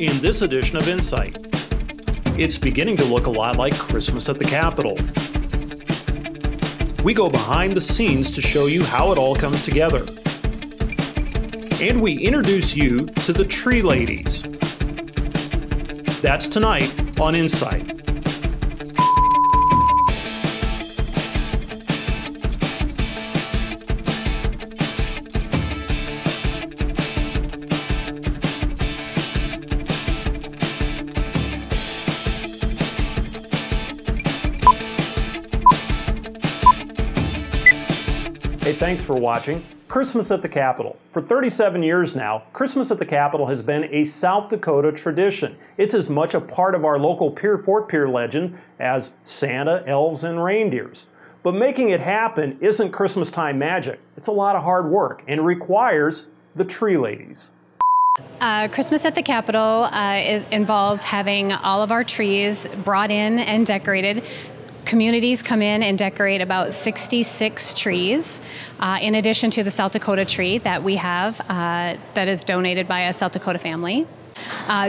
in this edition of Insight. It's beginning to look a lot like Christmas at the Capitol. We go behind the scenes to show you how it all comes together. And we introduce you to the Tree Ladies. That's tonight on Insight. Hey, thanks for watching Christmas at the Capitol. For 37 years now, Christmas at the Capitol has been a South Dakota tradition. It's as much a part of our local Fort Pierre legend as Santa, elves, and reindeers. But making it happen isn't Christmas time magic. It's a lot of hard work and requires the Tree Ladies. Christmas at the Capitol involves having all of our trees brought in and decorated. Communities come in and decorate about 66 trees, in addition to the South Dakota tree that we have that is donated by a South Dakota family.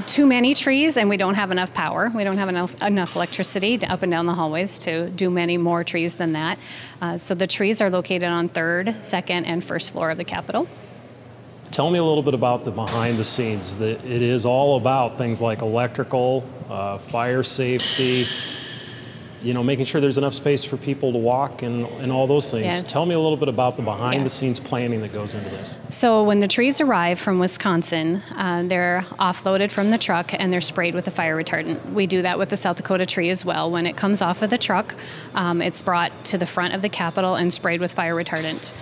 Too many trees and we don't have enough power. We don't have enough electricity up and down the hallways to do many more trees than that. So the trees are located on 3rd, 2nd, and 1st floor of the Capitol. Tell me a little bit about the behind the scenes. It is all about things like electrical, fire safety, making sure there's enough space for people to walk and all those things. Yes. Tell me a little bit about the behind-the-scenes planning that goes into this. So when the trees arrive from Wisconsin, they're offloaded from the truck and they're sprayed with a fire retardant. We do that with the South Dakota tree as well. When it comes off of the truck, it's brought to the front of the Capitol and sprayed with fire retardant.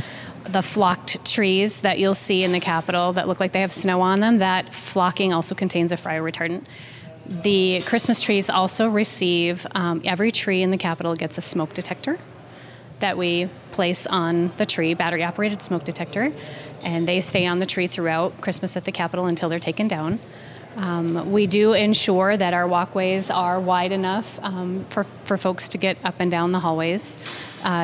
The flocked trees that you'll see in the Capitol that look like they have snow on them, that flocking also contains a fire retardant. The Christmas trees also receive, every tree in the Capitol gets a smoke detector that we place on the tree, battery-operated smoke detector, and they stay on the tree throughout Christmas at the Capitol until they're taken down. We do ensure that our walkways are wide enough for folks to get up and down the hallways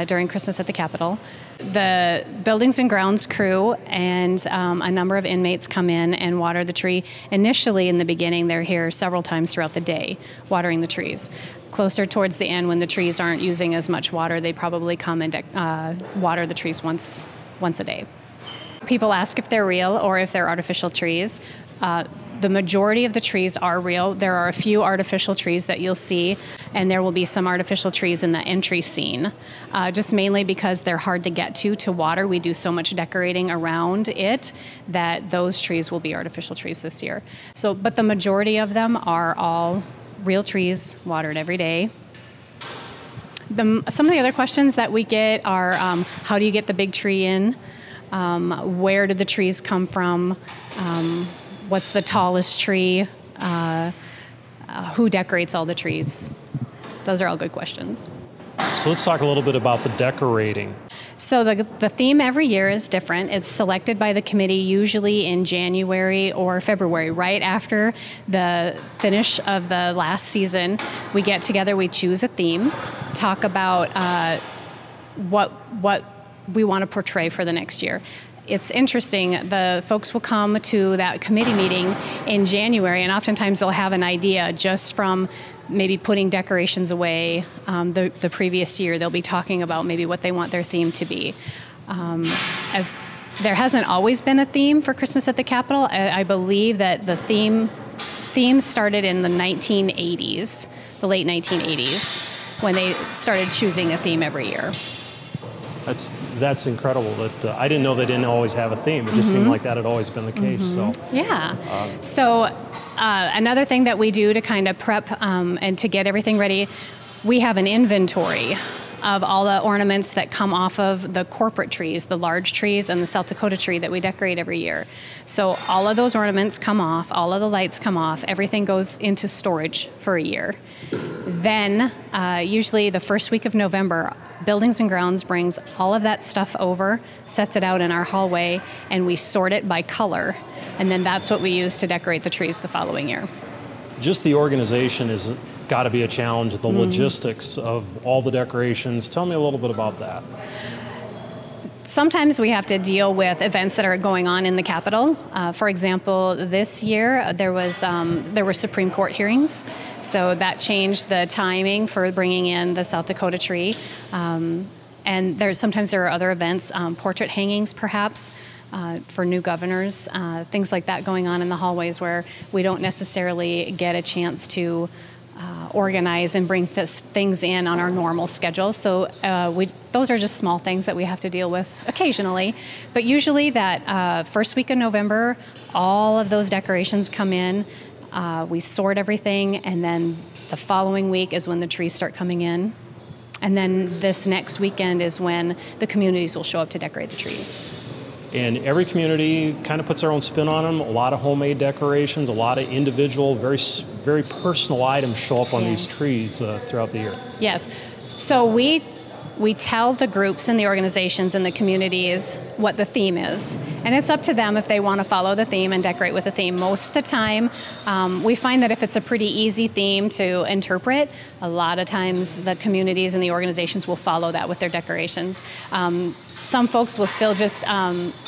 during Christmas at the Capitol. The Buildings and Grounds crew and a number of inmates come in and water the tree. Initially, in the beginning, they're here several times throughout the day watering the trees. Closer towards the end, when the trees aren't using as much water, they probably come and water the trees once a day. People ask if they're real or if they're artificial trees. The majority of the trees are real. There are a few artificial trees that you'll see, and there will be some artificial trees in the entry scene, just mainly because they're hard to get to water. We do so much decorating around it that those trees will be artificial trees this year. But the majority of them are all real trees, watered every day. Some of the other questions that we get are, how do you get the big tree in? Where did the trees come from? What's the tallest tree? Who decorates all the trees? Those are all good questions. So let's talk a little bit about the decorating. So the theme every year is different. It's selected by the committee usually in January or February, right after the finish of the last season. We get together, we choose a theme, talk about what we want to portray for the next year. It's interesting, the folks will come to that committee meeting in January, and oftentimes they'll have an idea just from maybe putting decorations away the previous year. They'll be talking about maybe what they want their theme to be. As there hasn't always been a theme for Christmas at the Capitol, I believe that the theme started in the 1980s, the late 1980s, when they started choosing a theme every year. That's incredible. That I didn't know they didn't always have a theme. It just seemed like that had always been the case. So yeah. Another thing that we do to kind of prep and to get everything ready, we have an inventory of all the ornaments that come off of the corporate trees, the large trees and the South Dakota tree that we decorate every year. So all of those ornaments come off, all of the lights come off, everything goes into storage for a year. Then, usually the first week of November, Buildings and Grounds brings all of that stuff over, sets it out in our hallway, and we sort it by color. And then that's what we use to decorate the trees the following year. Just the organization has got to be a challenge, the logistics of all the decorations. Tell me a little bit about that. sometimes we have to deal with events that are going on in the Capitol. For example, this year there were Supreme Court hearings, so that changed the timing for bringing in the South Dakota tree. And sometimes there are other events, portrait hangings perhaps, for new governors, things like that going on in the hallways where we don't necessarily get a chance to organize and bring things in on our normal schedule. So those are just small things that we have to deal with occasionally. But usually that first week of November, all of those decorations come in. We sort everything, and then the following week is when the trees start coming in. And then this next weekend is when the communities will show up to decorate the trees. And every community kind of puts their own spin on them. A lot of homemade decorations, a lot of individual, very personal items show up on these trees throughout the year. Yes. So we tell the groups and the organizations and the communities what the theme is. And it's up to them if they want to follow the theme and decorate with the theme. Most of the time, we find that if it's a pretty easy theme to interpret, a lot of times the communities and the organizations will follow that with their decorations. Some folks will still just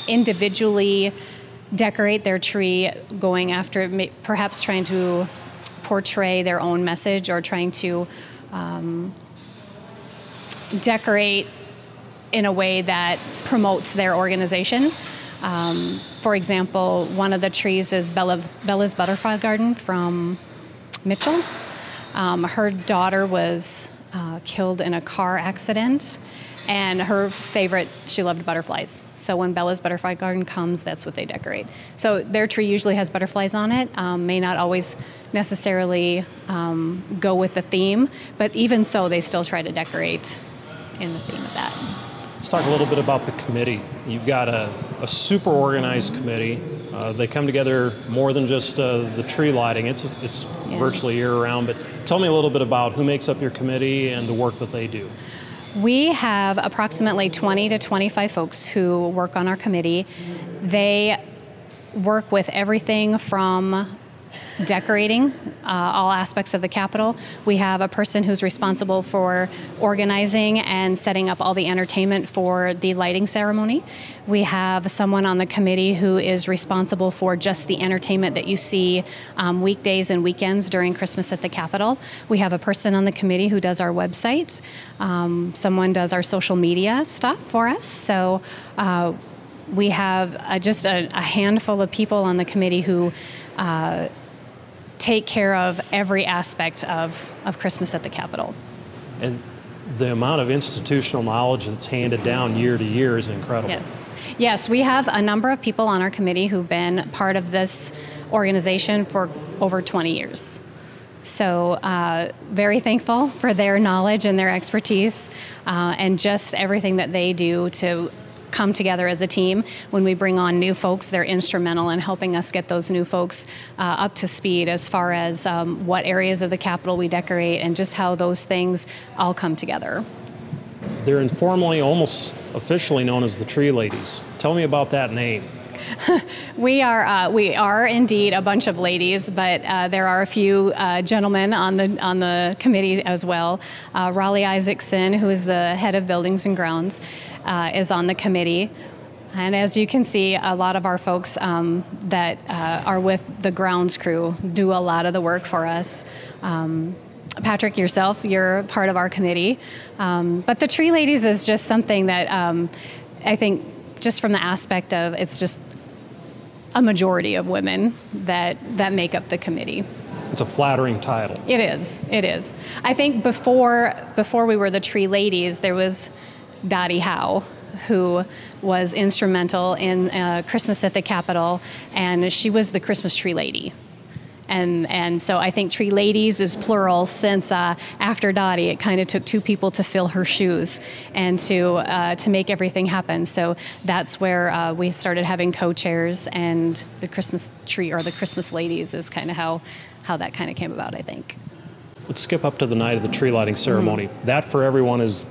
individually decorate their tree, going after perhaps trying to portray their own message or trying to decorate in a way that promotes their organization. For example, one of the trees is Bella's Butterfly Garden from Mitchell. Her daughter was killed in a car accident, and her favorite, she loved butterflies. So when Bella's Butterfly Garden comes, that's what they decorate. So their tree usually has butterflies on it, may not always necessarily go with the theme, but even so, they still try to decorate in the theme of that. Let's talk a little bit about the committee. You've got a super organized committee. They come together more than just the tree lighting. It's yes. Virtually year-round, but tell me a little bit about who makes up your committee and the work that they do. We have approximately 20 to 25 folks who work on our committee. They work with everything from decorating all aspects of the Capitol. We have a person who's responsible for organizing and setting up all the entertainment for the lighting ceremony. We have someone on the committee who is responsible for just the entertainment that you see weekdays and weekends during Christmas at the Capitol. We have a person on the committee who does our website. Someone does our social media stuff for us. So we have just a handful of people on the committee who take care of every aspect of Christmas at the Capitol. And the amount of institutional knowledge that's handed down year to year is incredible. Yes, we have a number of people on our committee who've been part of this organization for over 20 years. So very thankful for their knowledge and their expertise and just everything that they do to come together as a team. When we bring on new folks, they're instrumental in helping us get those new folks up to speed as far as what areas of the Capitol we decorate and just how those things all come together. They're informally, almost officially known as the Tree Ladies. Tell me about that name. We are indeed a bunch of ladies, but there are a few gentlemen on the committee as well. Raleigh Isaacson, who is the head of Buildings and Grounds, is on the committee. And as you can see, a lot of our folks that are with the grounds crew do a lot of the work for us. Patrick, yourself, you're part of our committee. But the Tree Ladies is just something that I think just from the aspect of it's just a majority of women that make up the committee. It's a flattering title. It is. I think before we were the Tree Ladies, there was Dottie Howe, who was instrumental in Christmas at the Capitol, and she was the Christmas tree lady. And so I think Tree Ladies is plural since after Dottie, it kind of took two people to fill her shoes and to make everything happen. So that's where we started having co-chairs, and the Christmas tree or the Christmas Ladies is kind of how that kind of came about, I think. Let's skip up to the night of the tree lighting ceremony. Mm-hmm. That for everyone is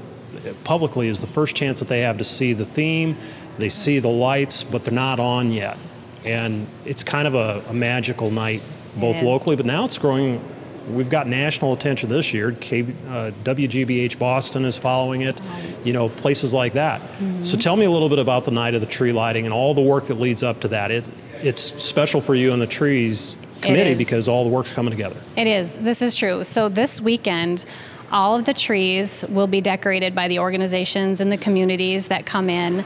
publicly is the first chance that they have to see the theme. They see the lights, but they're not on yet. And it's kind of a magical night, both locally, but now it's growing we've got national attention this year. WGBH Boston is following it, you know, places like that. So tell me a little bit about the night of the tree lighting and all the work that leads up to that. It's special for you and the trees committee because all the work's coming together. It is. This is true. So this weekend, all of the trees will be decorated by the organizations and the communities that come in.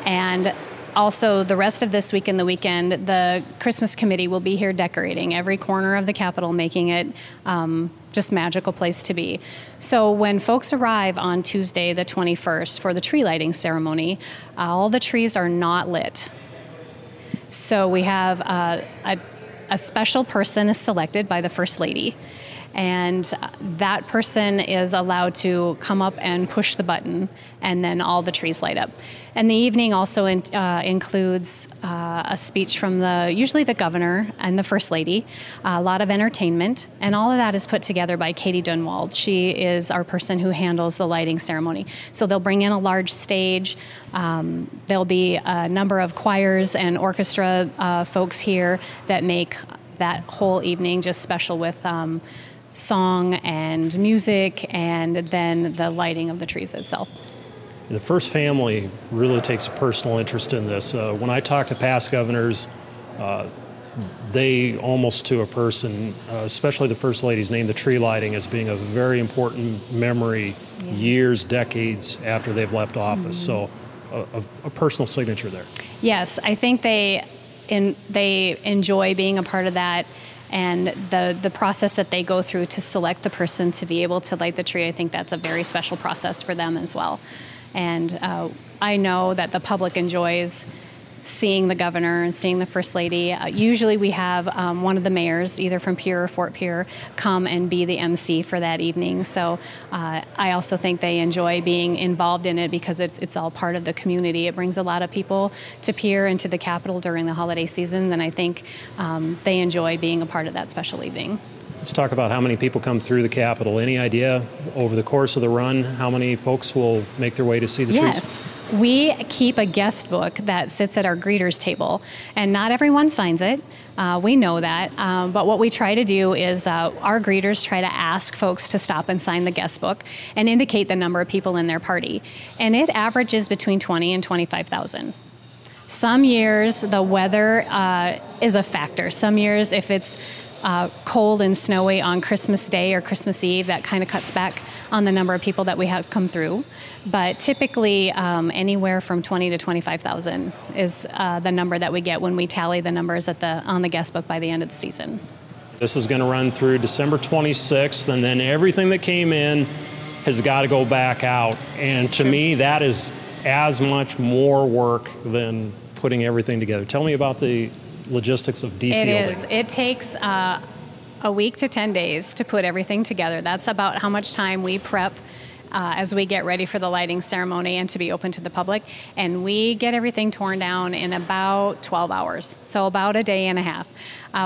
And also, the rest of this week and the weekend, the Christmas committee will be here decorating every corner of the Capitol, making it just magical place to be. So when folks arrive on Tuesday, the 21st, for the tree lighting ceremony, all the trees are not lit. So we have a special person is selected by the First Lady. And that person is allowed to come up and push the button, and then all the trees light up. And the evening also includes a speech from usually the governor and the First Lady, a lot of entertainment, and all of that is put together by Katie Dunwald. She is our person who handles the lighting ceremony. So they'll bring in a large stage. There'll be a number of choirs and orchestra folks here that make that whole evening just special with song and music, and then the lighting of the trees itself. The First Family really takes a personal interest in this. When I talk to past governors, they almost to a person, especially the First Ladies, name the tree lighting as being a very important memory years, decades after they've left office. So a personal signature there. Yes, I think they enjoy being a part of that. And the process that they go through to select the person to be able to light the tree, I think that's a very special process for them as well. And I know that the public enjoys seeing the governor and seeing the First Lady. Usually we have one of the mayors, either from Pierre or Fort Pierre, come and be the MC for that evening. So I also think they enjoy being involved in it because it's all part of the community. It brings a lot of people to Pierre and to the Capitol during the holiday season, and I think they enjoy being a part of that special evening. Let's talk about how many people come through the Capitol. Any idea over the course of the run how many folks will make their way to see the trees? Yes. We keep a guest book that sits at our greeters table, and not everyone signs it. We know that, but what we try to do is our greeters try to ask folks to stop and sign the guest book and indicate the number of people in their party, and it averages between 20 and 25,000. Some years the weather is a factor. Some years if it's cold and snowy on Christmas Day or Christmas Eve, that kind of cuts back on the number of people that we have come through. But typically anywhere from 20 to 25,000 is the number that we get when we tally the numbers on the guest book by the end of the season. This is going to run through December 26th, and then everything that came in has got to go back out. And to me, that is as much more work than putting everything together. Tell me about the logistics of defielding. It is. It takes a week to 10 days to put everything together. That's about how much time we prep as we get ready for the lighting ceremony and to be open to the public. And we get everything torn down in about 12 hours, so about a day and a half.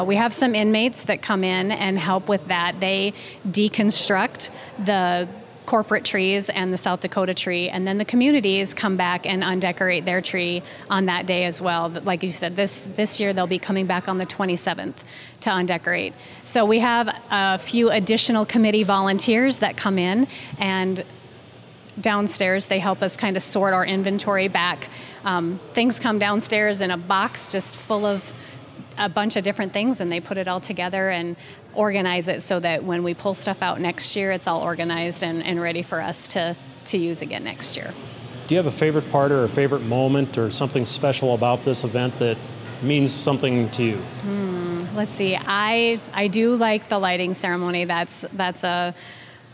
We have some inmates that come in and help with that. They deconstruct the corporate trees and the South Dakota tree, and then the communities come back and undecorate their tree on that day as well. Like you said, this year they'll be coming back on the 27th to undecorate. So we have a few additional committee volunteers that come in, and downstairs they help us kind of sort our inventory back. Things come downstairs in a box just full of a bunch of different things, and they put it all together and organize it so that when we pull stuff out next year, it's all organized and ready for us to use again next year. Do you have a favorite part or a favorite moment or something special about this event that means something to you? Let's see. I do like the lighting ceremony. That's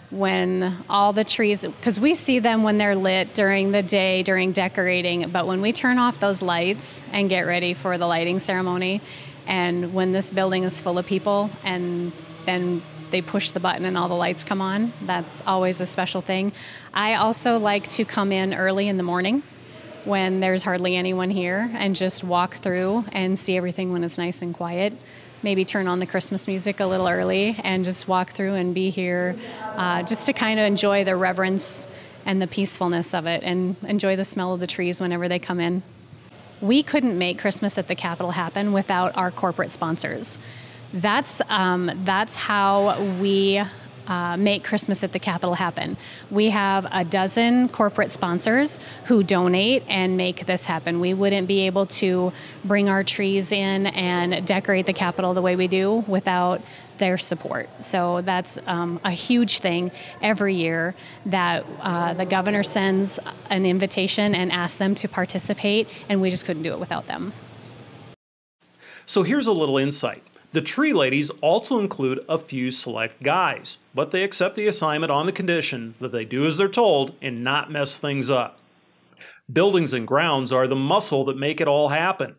when all the trees, because we see them when they're lit during the day, during decorating, but when we turn off those lights and get ready for the lighting ceremony, and when this building is full of people and then they push the button and all the lights come on, that's always a special thing. I also like to come in early in the morning when there's hardly anyone here and just walk through and see everything when it's nice and quiet. Maybe turn on the Christmas music a little early and just walk through and be here just to kind of enjoy the reverence and the peacefulness of it and enjoy the smell of the trees whenever they come in. We couldn't make Christmas at the Capitol happen without our corporate sponsors. That's how we make Christmas at the Capitol happen. We have a dozen corporate sponsors who donate and make this happen. We wouldn't be able to bring our trees in and decorate the Capitol the way we do without their support. So that's a huge thing every year that the governor sends an invitation and asks them to participate, and we just couldn't do it without them. So here's a little insight. The tree ladies also include a few select guys, but they accept the assignment on the condition that they do as they're told and not mess things up. Buildings and grounds are the muscle that make it all happen.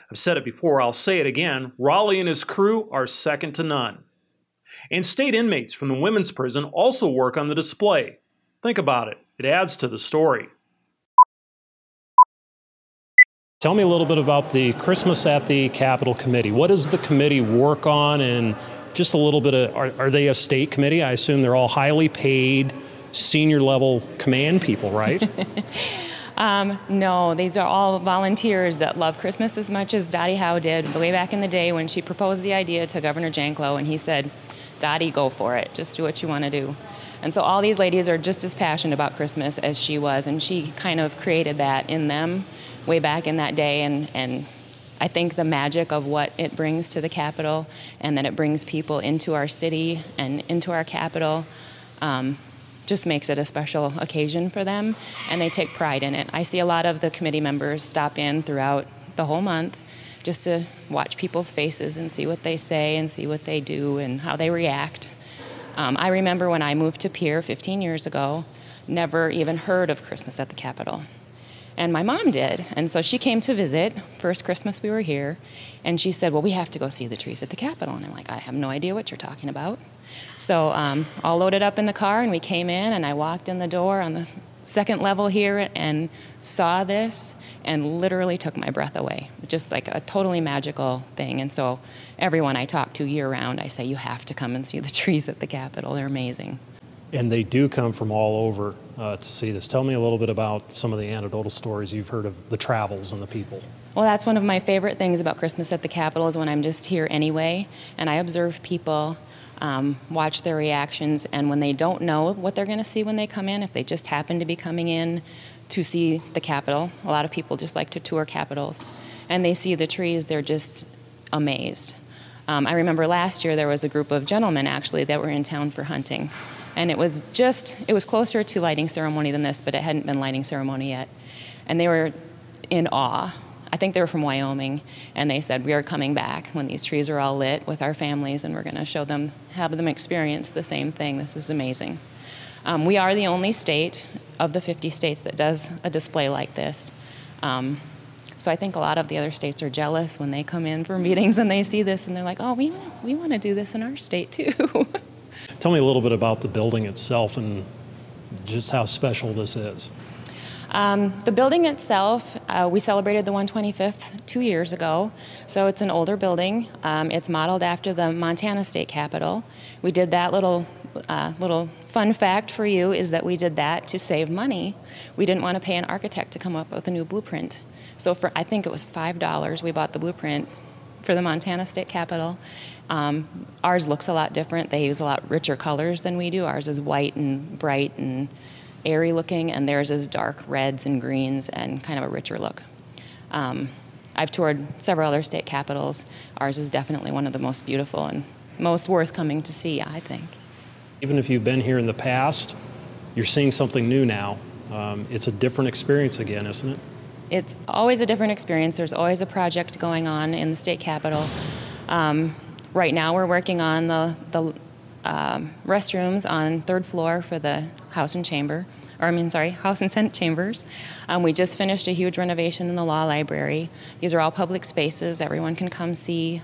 I've said it before, I'll say it again, Raleigh and his crew are second to none. And state inmates from the women's prison also work on the display. Think about it, it adds to the story. Tell me a little bit about the Christmas at the Capitol Committee. What does the committee work on, and just a little bit of, are they a state committee? I assume they're all highly paid, senior level command people, right? No, these are all volunteers that love Christmas as much as Dottie Howe did way back in the day when she proposed the idea to Governor Janklow, and he said, Dottie, go for it. Just do what you want to do. And so all these ladies are just as passionate about Christmas as she was, and she kind of created that in them way back in that day. And I think the magic of what it brings to the Capitol, and that it brings people into our city and into our Capitol, just makes it a special occasion for them, and they take pride in it. I see a lot of the committee members stop in throughout the whole month just to watch people's faces and see what they say and see what they do and how they react. I remember when I moved to Pierre 15 years ago, never even heard of Christmas at the Capitol. And my mom did, and so she came to visit, first Christmas we were here, and she said, well, we have to go see the trees at the Capitol. And I'm like, I have no idea what you're talking about. So all loaded up in the car, and we came in, and I walked in the door on the second level here and saw this and literally took my breath away. Just like a totally magical thing. And so everyone I talk to year-round, I say, you have to come and see the trees at the Capitol. They're amazing. And they do come from all over to see this. Tell me a little bit about some of the anecdotal stories you've heard of the travels and the people. Well, that's one of my favorite things about Christmas at the Capitol is when I'm just here anyway, and I observe people, watch their reactions, and when they don't know what they're going to see when they come in, if they just happen to be coming in to see the Capitol, a lot of people just like to tour capitals, and they see the trees, they're just amazed. I remember last year there was a group of gentlemen actually that were in town for hunting. And it was closer to lighting ceremony than this, but it hadn't been lighting ceremony yet. And they were in awe. I think they were from Wyoming, and they said, we are coming back when these trees are all lit with our families, and we're going to have them experience the same thing. This is amazing. We are the only state of the 50 states that does a display like this. So I think a lot of the other states are jealous when they come in for meetings and they see this, and they're like, oh, we want to do this in our state too. Tell me a little bit about the building itself and just how special this is. The building itself, we celebrated the 125th 2 years ago, so it's an older building. It's modeled after the Montana State Capitol. We did that little fun fact for you is that we did that to save money. We didn't want to pay an architect to come up with a new blueprint. So for, I think it was $5, we bought the blueprint for the Montana State Capitol. Ours looks a lot different. They use a lot richer colors than we do. Ours is white and bright and airy looking, and theirs is dark reds and greens and kind of a richer look. I've toured several other state capitals. Ours is definitely one of the most beautiful and most worth coming to see, I think. Even if you've been here in the past, you're seeing something new now. It's a different experience again, isn't it? It's always a different experience. There's always a project going on in the state capitol. Right now we're working on the restrooms on third floor for the House and Senate chambers. We just finished a huge renovation in the law library. These are all public spaces everyone can come see.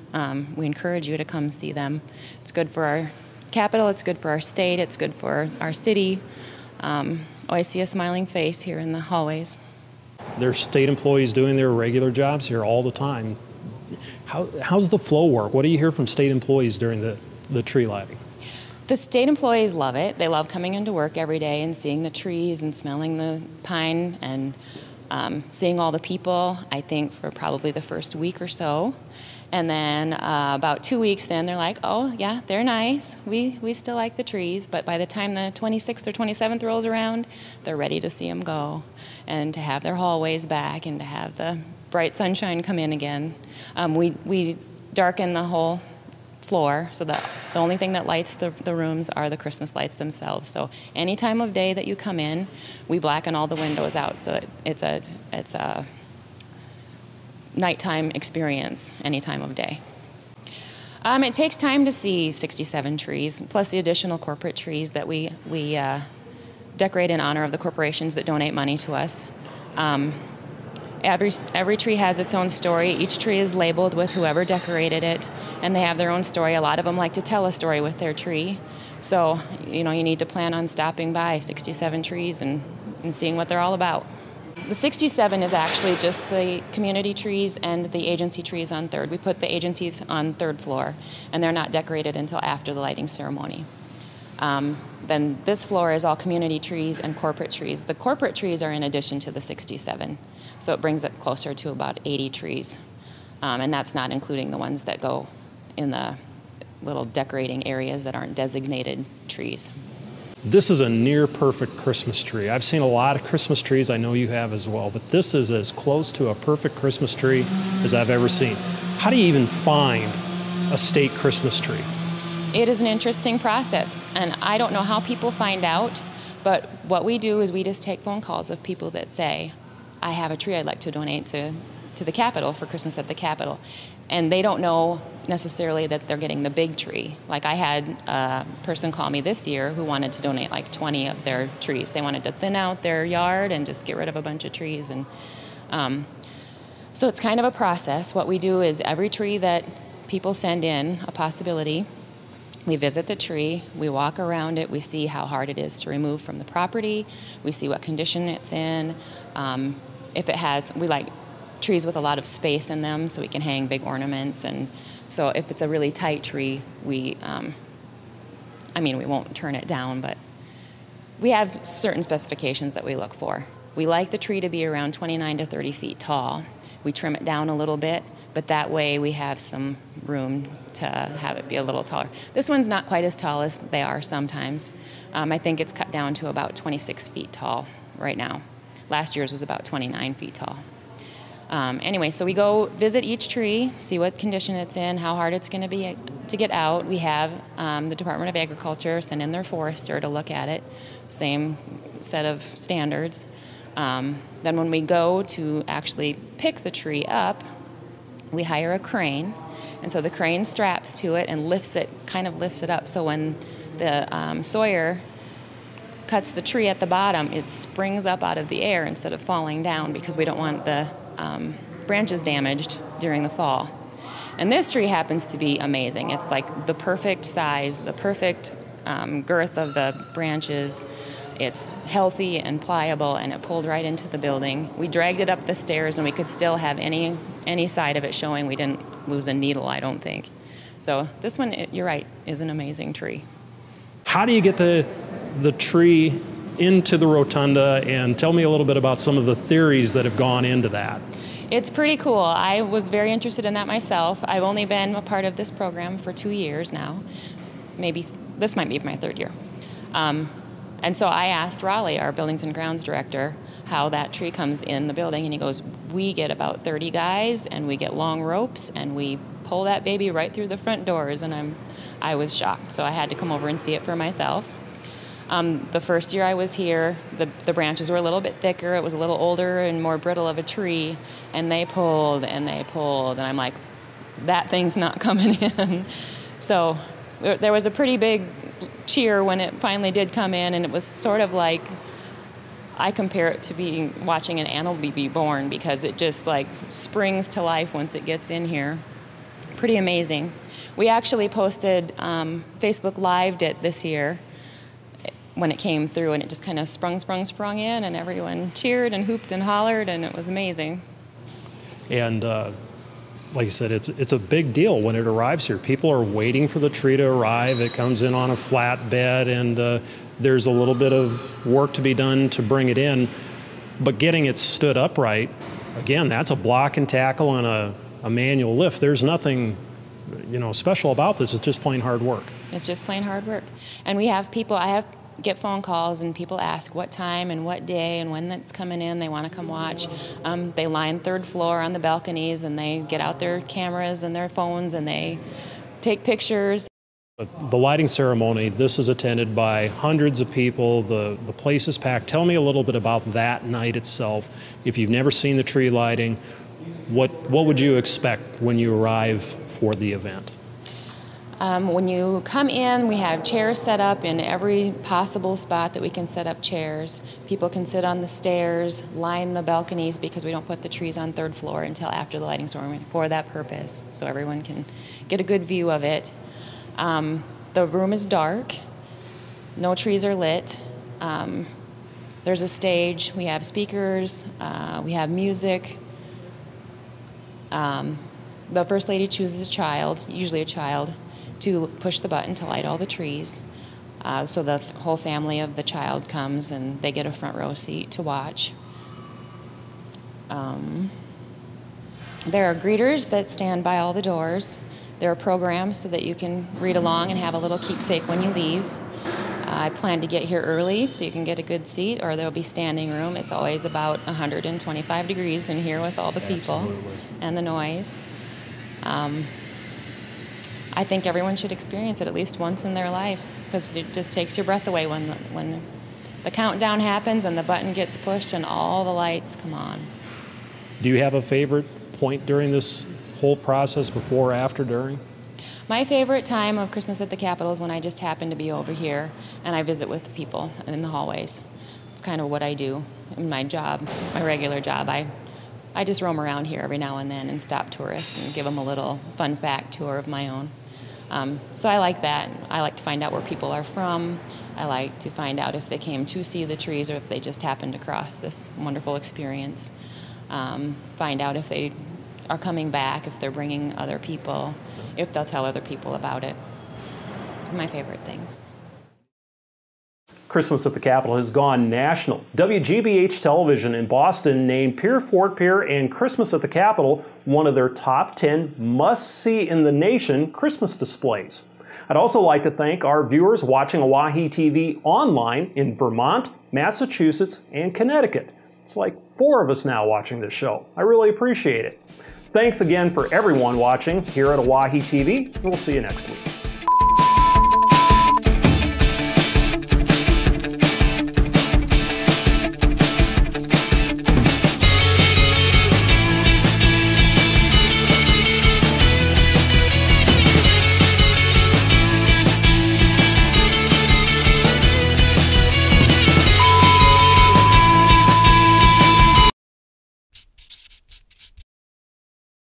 We encourage you to come see them. It's good for our Capitol, it's good for our state, it's good for our city. Always see a smiling face here in the hallways. There's state employees doing their regular jobs here all the time. How's the flow work? What do you hear from state employees during the tree lighting? The state employees love it. They love coming into work every day and seeing the trees and smelling the pine and seeing all the people, I think, for probably the first week or so. And then about 2 weeks in, they're like, oh, yeah, they're nice. We still like the trees. But by the time the 26th or 27th rolls around, they're ready to see them go and to have their hallways back and to have the bright sunshine come in again. We darken the whole floor, so that the only thing that lights the rooms are the Christmas lights themselves. So any time of day that you come in, we blacken all the windows out, so that it's a nighttime experience any time of day. It takes time to see 67 trees, plus the additional corporate trees that we decorate in honor of the corporations that donate money to us. Every tree has its own story. Each tree is labeled with whoever decorated it, and they have their own story. A lot of them like to tell a story with their tree. So, you need to plan on stopping by 67 trees and seeing what they're all about. The 67 is actually just the community trees and the agency trees on third. We put the agencies on third floor, and they're not decorated until after the lighting ceremony. Then this floor is all community trees and corporate trees. The corporate trees are in addition to the 67, so it brings it closer to about 80 trees. And that's not including the ones that go in the little decorating areas that aren't designated trees. This is a near perfect Christmas tree. I've seen a lot of Christmas trees, I know you have as well, but this is as close to a perfect Christmas tree as I've ever seen. How do you even find a state Christmas tree? It is an interesting process, and I don't know how people find out, but what we do is we just take phone calls of people that say, I have a tree I'd like to donate to the Capitol for Christmas at the Capitol. And they don't know necessarily that they're getting the big tree. Like I had a person call me this year who wanted to donate like 20 of their trees. They wanted to thin out their yard and just get rid of a bunch of trees. And so it's kind of a process. What we do is every tree that people send in, a possibility, we visit the tree, we walk around it, we see how hard it is to remove from the property, we see what condition it's in. If it has, we like trees with a lot of space in them so we can hang big ornaments. And so if it's a really tight tree, we won't turn it down, but we have certain specifications that we look for. We like the tree to be around 29 to 30 feet tall. We trim it down a little bit, but that way we have some room to have it be a little taller. This one's not quite as tall as they are sometimes. I think it's cut down to about 26 feet tall right now. Last year's was about 29 feet tall. Anyway, so we go visit each tree, see what condition it's in, how hard it's going to be to get out. We have the Department of Agriculture send in their forester to look at it, same set of standards. Then when we go to actually pick the tree up, we hire a crane, and so the crane straps to it and lifts it up. So when the sawyer cuts the tree at the bottom, it springs up out of the air instead of falling down because we don't want the branches damaged during the fall. And this tree happens to be amazing. It's like the perfect size, the perfect girth of the branches. It's healthy and pliable, and it pulled right into the building. We dragged it up the stairs, and we could still have any side of it showing. We didn't lose a needle, I don't think. So this one, you're right, is an amazing tree. How do you get the tree into the rotunda, and tell me a little bit about some of the theories that have gone into that? It's pretty cool. I was very interested in that myself. I've only been a part of this program for 2 years now. Maybe this might be my third year. And so I asked Raleigh, our Buildings and Grounds director, how that tree comes in the building, and he goes, we get about 30 guys, and we get long ropes, and we pull that baby right through the front doors, and I was shocked. So I had to come over and see it for myself. The first year I was here, the branches were a little bit thicker. It was a little older and more brittle of a tree, and they pulled, and I'm like, that thing's not coming in. So there was a pretty big cheer when it finally did come in, and it was sort of like, I compare it to watching an animal be born, because it just like springs to life once it gets in here. Pretty amazing. We actually posted, Facebook Lived it this year when it came through, and it just kind of sprung in, and everyone cheered and hooped and hollered, and it was amazing. And like you said, it's a big deal when it arrives here. People are waiting for the tree to arrive. It comes in on a flatbed, and there's a little bit of work to be done to bring it in. But getting it stood upright, again, that's a block and tackle and a manual lift. There's nothing, you know, special about this. It's just plain hard work. It's just plain hard work. And we have people, get phone calls and people ask what time and what day and when that's coming in. They want to come watch. They line third floor on the balconies and they get out their cameras and their phones and they take pictures. The lighting ceremony, this is attended by hundreds of people. The place is packed. Tell me a little bit about that night itself. If you've never seen the tree lighting, what would you expect when you arrive for the event? When you come in, we have chairs set up in every possible spot that we can set up chairs. People can sit on the stairs, line the balconies, because we don't put the trees on third floor until after the lighting ceremony for that purpose, so everyone can get a good view of it. The room is dark. No trees are lit. There's a stage. We have speakers. We have music. The First Lady chooses a child, usually a child, to push the button to light all the trees. So the whole family of the child comes and they get a front row seat to watch. There are greeters that stand by all the doors. There are programs so that you can read along and have a little keepsake when you leave. I plan to get here early so you can get a good seat, or there'll be standing room. It's always about 125 degrees in here with all the people. Absolutely. And the noise. I think everyone should experience it at least once in their life, because it just takes your breath away when the countdown happens and the button gets pushed and all the lights come on. Do you have a favorite point during this whole process, before, after, during? My favorite time of Christmas at the Capitol is when I just happen to be over here and I visit with the people in the hallways. It's kind of what I do in my job, my regular job. I just roam around here every now and then and stop tourists and give them a little fun fact tour of my own. So I like that. I like to find out where people are from. I like to find out if they came to see the trees or if they just happened across this wonderful experience. Find out if they are coming back, if they're bringing other people, if they'll tell other people about it. My favorite things. Christmas at the Capitol has gone national. WGBH Television in Boston named Pier Fort Pier and Christmas at the Capitol one of their top 10 must-see in the nation Christmas displays. I'd also like to thank our viewers watching OaheTV online in Vermont, Massachusetts, and Connecticut. It's like 4 of us now watching this show. I really appreciate it. Thanks again for everyone watching here at OaheTV, and we'll see you next week.